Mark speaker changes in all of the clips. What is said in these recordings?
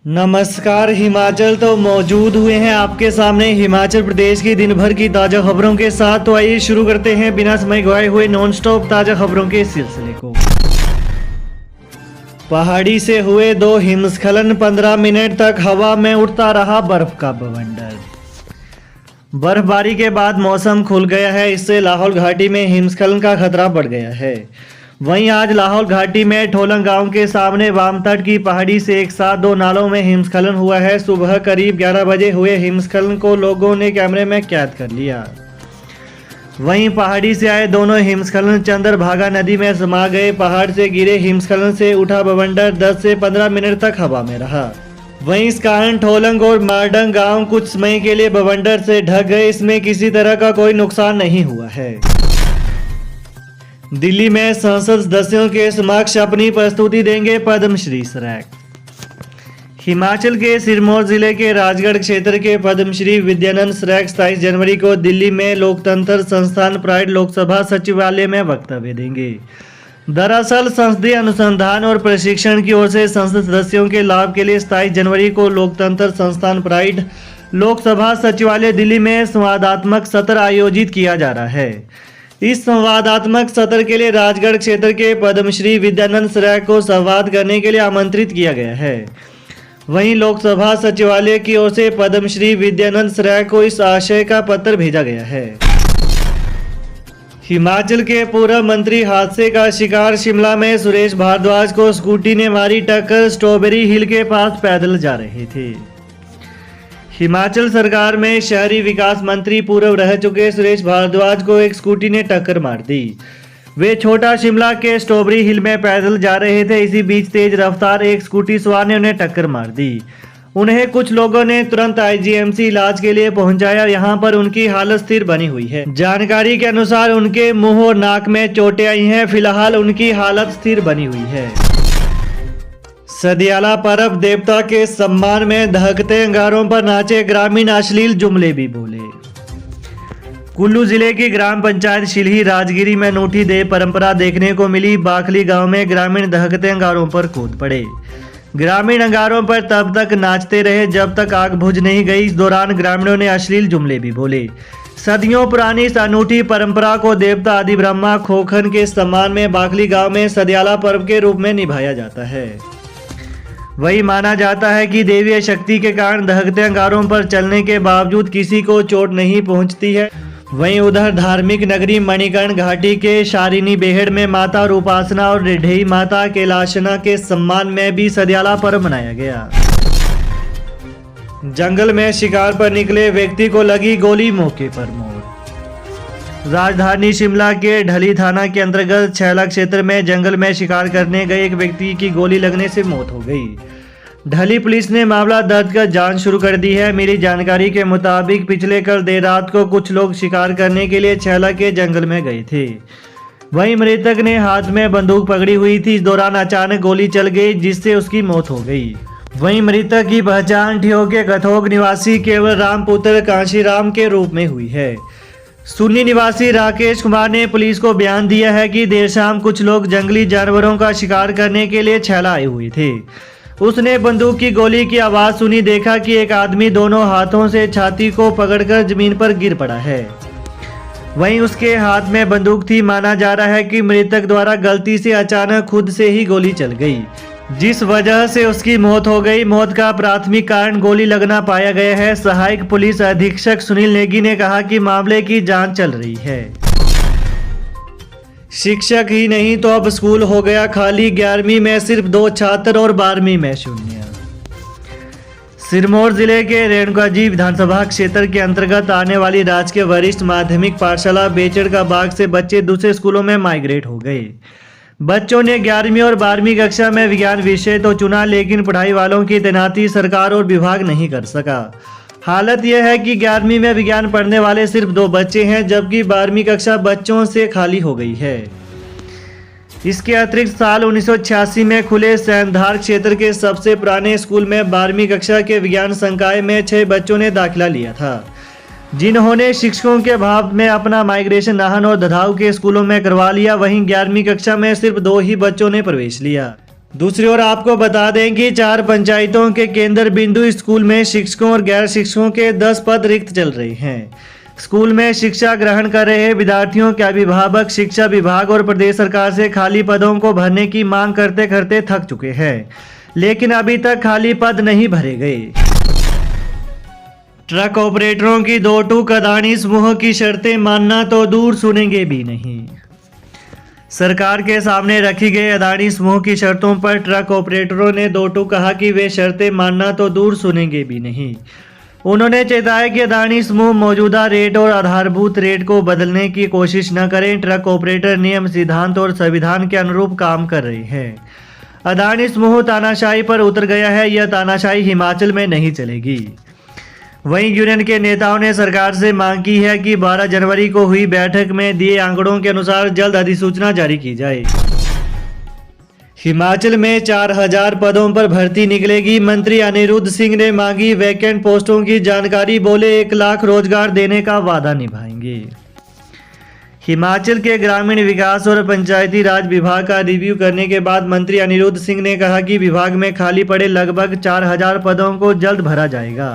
Speaker 1: नमस्कार। हिमाचल तो मौजूद हुए हैं आपके सामने हिमाचल प्रदेश की दिन भर की ताज़ा खबरों के साथ। तो आइए शुरू करते हैं बिना समय गवाए हुए नॉन स्टॉप ताज़ा खबरों के सिलसिले को। पहाड़ी से हुए 2 हिमस्खलन, 15 मिनट तक हवा में उड़ता रहा बर्फ का बवंडर। बर्फबारी के बाद मौसम खुल गया है, इससे लाहौल घाटी में हिमस्खलन का खतरा बढ़ गया है। वहीं आज लाहौल घाटी में ठोलंग गांव के सामने वाम तट की पहाड़ी से एक साथ 2 नालों में हिमस्खलन हुआ है। सुबह करीब 11 बजे हुए हिमस्खलन को लोगों ने कैमरे में कैद कर लिया। वहीं पहाड़ी से आए दोनों हिमस्खलन चंद्रभागा नदी में समा गए। पहाड़ से गिरे हिमस्खलन से उठा बवंडर 10 से 15 मिनट तक हवा में रहा। वहीं इस कारण ठोलंग और मारडंग गांव कुछ समय के लिए बवंडर से ढक गए। इसमें किसी तरह का कोई नुकसान नहीं हुआ है। दिल्ली में संसद सदस्यों के समक्ष अपनी प्रस्तुति देंगे पद्मश्री श्रैक। हिमाचल के सिरमौर जिले के राजगढ़ क्षेत्र के पद्मश्री विद्यानंद श्रैक 27 जनवरी को दिल्ली में लोकतंत्र संस्थान प्राइड लोकसभा सचिवालय में वक्तव्य देंगे। दरअसल संसदीय अनुसंधान और प्रशिक्षण की ओर से संसद सदस्यों के लाभ के लिए 27 जनवरी को लोकतंत्र संस्थान प्राइड लोकसभा सचिवालय दिल्ली में संवादात्मक सत्र आयोजित किया जा रहा है। इस संवादात्मक सत्र के लिए राजगढ़ क्षेत्र के पद्मश्री विद्यानंद श्रैक को संवाद करने के लिए आमंत्रित किया गया है। वहीं लोकसभा सचिवालय की ओर से पद्मश्री विद्यानंद श्रैक को इस आशय का पत्र भेजा गया है। हिमाचल के पूर्व मंत्री हादसे का शिकार। शिमला में सुरेश भारद्वाज को स्कूटी ने मारी टक्कर, स्ट्रॉबेरी हिल के पास पैदल जा रहे थे। हिमाचल सरकार में शहरी विकास मंत्री पूर्व रह चुके सुरेश भारद्वाज को एक स्कूटी ने टक्कर मार दी। वे छोटा शिमला के स्ट्रॉबेरी हिल में पैदल जा रहे थे। इसी बीच तेज रफ्तार एक स्कूटी सवार ने उन्हें टक्कर मार दी। उन्हें कुछ लोगों ने तुरंत आईजीएमसी इलाज के लिए पहुंचाया। यहां पर उनकी हालत स्थिर बनी हुई है। जानकारी के अनुसार उनके मुंह और नाक में चोटें आई हैं। फिलहाल उनकी हालत स्थिर बनी हुई है। सदियाला पर्व, देवता के सम्मान में दहकते अंगारों पर नाचे ग्रामीण, अश्लील जुमले भी बोले। कुल्लू जिले की ग्राम पंचायत शिल्ही राजगिरी में अनूठी देव परंपरा देखने को मिली। बाखली गांव में ग्रामीण दहकते अंगारों पर कूद पड़े। ग्रामीण अंगारों पर तब तक नाचते रहे जब तक आग बुझ नहीं गई। इस दौरान ग्रामीणों ने अश्लील जुमले भी बोले। सदियों पुरानी इस अनूठी परंपरा को देवता आदि ब्रह्मा खोखन के सम्मान में बाखली गांव में सदियाला पर्व के रूप में निभाया जाता है। वही माना जाता है कि देवीय शक्ति के कारण दहकते अंगारों पर चलने के बावजूद किसी को चोट नहीं पहुंचती है। वहीं उधर धार्मिक नगरी मणिकर्ण घाटी के शारिनी बेहड़ में माता रूपासना और रिढेई माता कैलाशना के सम्मान में भी सदियाला पर्व मनाया गया। जंगल में शिकार पर निकले व्यक्ति को लगी गोली, मौके पर मौत। राजधानी शिमला के ढली थाना के अंतर्गत छैला क्षेत्र में जंगल में शिकार करने गए एक व्यक्ति की गोली लगने से मौत हो गई। ढली पुलिस ने मामला दर्ज कर जांच शुरू कर दी है। मिली जानकारी के मुताबिक पिछले कल देर रात को कुछ लोग शिकार करने के लिए छैला के जंगल में गए थे। वहीं मृतक ने हाथ में बंदूक पकड़ी हुई थी। इस दौरान अचानक गोली चल गई जिससे उसकी मौत हो गई। वहीं मृतक की पहचान ठियोग के कथोग निवासी केवल राम पुत्र कांशीराम के रूप में हुई है। सुन्नी निवासी राकेश कुमार ने पुलिस को बयान दिया है कि देर शाम कुछ लोग जंगली जानवरों का शिकार करने के लिए छैला आए हुए थे। उसने बंदूक की गोली की आवाज सुनी, देखा कि एक आदमी दोनों हाथों से छाती को पकड़कर जमीन पर गिर पड़ा है। वहीं उसके हाथ में बंदूक थी। माना जा रहा है कि मृतक द्वारा गलती से अचानक खुद से ही गोली चल गई, जिस वजह से उसकी मौत हो गई। मौत का प्राथमिक कारण गोली लगना पाया गया है। सहायक पुलिस अधीक्षक सुनील नेगी ने कहा कि मामले की जांच चल रही है। शिक्षक ही नहीं तो अब स्कूल हो गया खाली। 11वीं में सिर्फ 2 छात्र और 12वीं में 0। सिरमौर जिले के रेणुकाजी विधानसभा क्षेत्र के अंतर्गत आने वाली राजकीय वरिष्ठ माध्यमिक पाठशाला बेचड़ का बाग से बच्चे दूसरे स्कूलों में माइग्रेट हो गए। बच्चों ने 11वीं और 12वीं कक्षा में विज्ञान विषय तो चुना, लेकिन पढ़ाई वालों की तैनाती सरकार और विभाग नहीं कर सका। हालत यह है कि 11वीं में विज्ञान पढ़ने वाले सिर्फ 2 बच्चे हैं, जबकि 12वीं कक्षा बच्चों से खाली हो गई है। इसके अतिरिक्त साल 1986 में खुले सैंधार क्षेत्र के सबसे पुराने स्कूल में 12वीं कक्षा के विज्ञान संकाय में 6 बच्चों ने दाखिला लिया था, जिन्होंने शिक्षकों के अभाव में अपना माइग्रेशन नाहन और दधाऊ के स्कूलों में करवा लिया। वहीं 11वीं कक्षा में सिर्फ 2 ही बच्चों ने प्रवेश लिया। दूसरी ओर आपको बता दें कि 4 पंचायतों के केंद्र बिंदु स्कूल में शिक्षकों और गैर शिक्षकों के 10 पद रिक्त चल रहे हैं। स्कूल में शिक्षा ग्रहण कर रहे विद्यार्थियों के अभिभावक शिक्षा विभाग और प्रदेश सरकार से खाली पदों को भरने की मांग करते करते थक चुके हैं, लेकिन अभी तक खाली पद नहीं भरे गए। ट्रक ऑपरेटरों की दो टूक अदानी समूह की शर्तें मानना तो दूर सुनेंगे भी नहीं। सरकार के सामने रखी गई अदानी समूह की शर्तों पर ट्रक ऑपरेटरों ने दो टूक कहा कि वे शर्तें मानना तो दूर सुनेंगे भी नहीं। उन्होंने चेताया कि अदानी समूह मौजूदा रेट और आधारभूत रेट को बदलने की कोशिश न करें। ट्रक ऑपरेटर नियम, सिद्धांत और संविधान के अनुरूप काम कर रहे हैं। अदानी समूह तानाशाही पर उतर गया है, यह तानाशाही हिमाचल में नहीं चलेगी। वहीं यूनियन के नेताओं ने सरकार से मांग की है कि 12 जनवरी को हुई बैठक में दिए आंकड़ों के अनुसार जल्द अधिसूचना जारी की जाए। हिमाचल में 4000 पदों पर भर्ती निकलेगी। मंत्री अनिरुद्ध सिंह ने मांगी वैकेंट पोस्टों की जानकारी, बोले 1 लाख रोजगार देने का वादा निभाएंगे। हिमाचल के ग्रामीण विकास और पंचायती राज विभाग का रिव्यू करने के बाद मंत्री अनिरुद्ध सिंह ने कहा कि विभाग में खाली पड़े लगभग 4000 पदों को जल्द भरा जाएगा।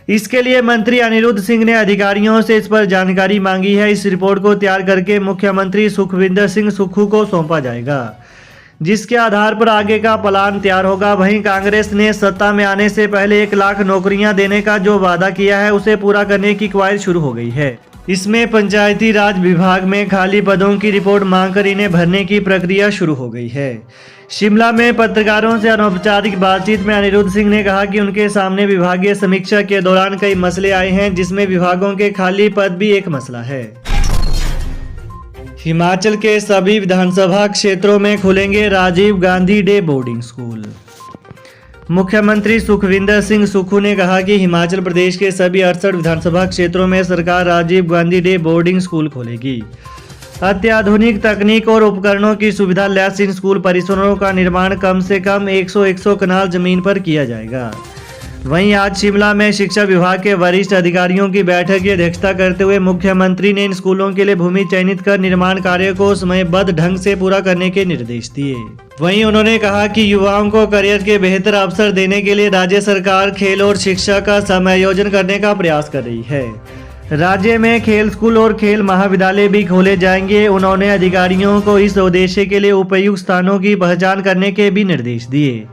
Speaker 1: इसके लिए मंत्री अनिरुद्ध सिंह ने अधिकारियों से इस पर जानकारी मांगी है। इस रिपोर्ट को तैयार करके मुख्यमंत्री सुखविंदर सिंह सुक्खू को सौंपा जाएगा, जिसके आधार पर आगे का प्लान तैयार होगा। वहीं कांग्रेस ने सत्ता में आने से पहले 1 लाख नौकरियां देने का जो वादा किया है, उसे पूरा करने की कवायद शुरू हो गई है। इसमें पंचायती राज विभाग में खाली पदों की रिपोर्ट मांगकर इन्हें भरने की प्रक्रिया शुरू हो गई है। शिमला में पत्रकारों से अनौपचारिक बातचीत में अनिरुद्ध सिंह ने कहा कि उनके सामने विभागीय समीक्षा के दौरान कई मसले आए हैं, जिसमें विभागों के खाली पद भी एक मसला है। हिमाचल के सभी विधानसभा क्षेत्रों में खुलेंगे Rajiv Gandhi day boarding school. मुख्यमंत्री सुखविंदर सिंह सुक्खू ने कहा कि हिमाचल प्रदेश के सभी 68 विधानसभा क्षेत्रों में सरकार Rajiv Gandhi day boarding school खोलेगी। अत्याधुनिक तकनीक और उपकरणों की सुविधा लैस इन स्कूल परिसरों का निर्माण कम से कम 100 कनाल जमीन पर किया जाएगा। वहीं आज शिमला में शिक्षा विभाग के वरिष्ठ अधिकारियों की बैठक की अध्यक्षता करते हुए मुख्यमंत्री ने इन स्कूलों के लिए भूमि चयनित कर निर्माण कार्य को समयबद्ध ढंग से पूरा करने के निर्देश दिए। वहीं उन्होंने कहा कि युवाओं को करियर के बेहतर अवसर देने के लिए राज्य सरकार खेल और शिक्षा का समायोजन करने का प्रयास कर रही है। राज्य में खेल स्कूल और खेल महाविद्यालय भी खोले जाएंगे। उन्होंने अधिकारियों को इस उद्देश्य के लिए उपयुक्त स्थानों की पहचान करने के भी निर्देश दिए।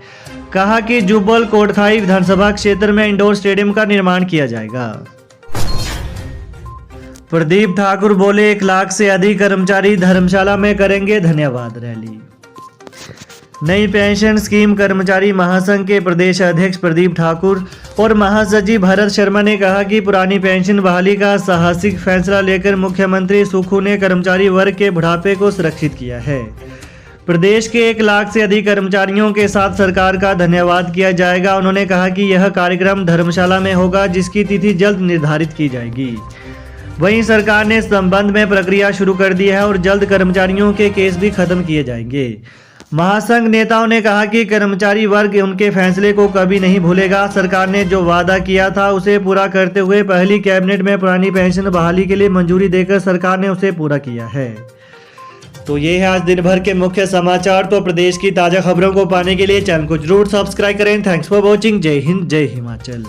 Speaker 1: कहा कि जुब्बल कोटखाई विधानसभा क्षेत्र में इंडोर स्टेडियम का निर्माण किया जाएगा। प्रदीप ठाकुर बोले 1 लाख से अधिक कर्मचारी धर्मशाला में करेंगे धन्यवाद रैली। नई पेंशन स्कीम कर्मचारी महासंघ के प्रदेश अध्यक्ष प्रदीप ठाकुर और महासचिव भरत शर्मा ने कहा कि पुरानी पेंशन बहाली का साहसिक फैसला लेकर मुख्यमंत्री सुक्खू ने कर्मचारी वर्ग के बुढ़ापे को सुरक्षित किया है। प्रदेश के 1 लाख से अधिक कर्मचारियों के साथ सरकार का धन्यवाद किया जाएगा। उन्होंने कहा कि यह कार्यक्रम धर्मशाला में होगा, जिसकी तिथि जल्द निर्धारित की जाएगी। वहीं सरकार ने इस संबंध में प्रक्रिया शुरू कर दी है और जल्द कर्मचारियों के केस भी खत्म किए जाएंगे। महासंघ नेताओं ने कहा कि कर्मचारी वर्ग उनके फैसले को कभी नहीं भूलेगा। सरकार ने जो वादा किया था उसे पूरा करते हुए पहली कैबिनेट में पुरानी पेंशन बहाली के लिए मंजूरी देकर सरकार ने उसे पूरा किया है। तो ये है आज दिन भर के मुख्य समाचार। तो प्रदेश की ताज़ा खबरों को पाने के लिए चैनल को जरूर सब्सक्राइब करें। Thanks for watching. जय हिंद, जय हिमाचल।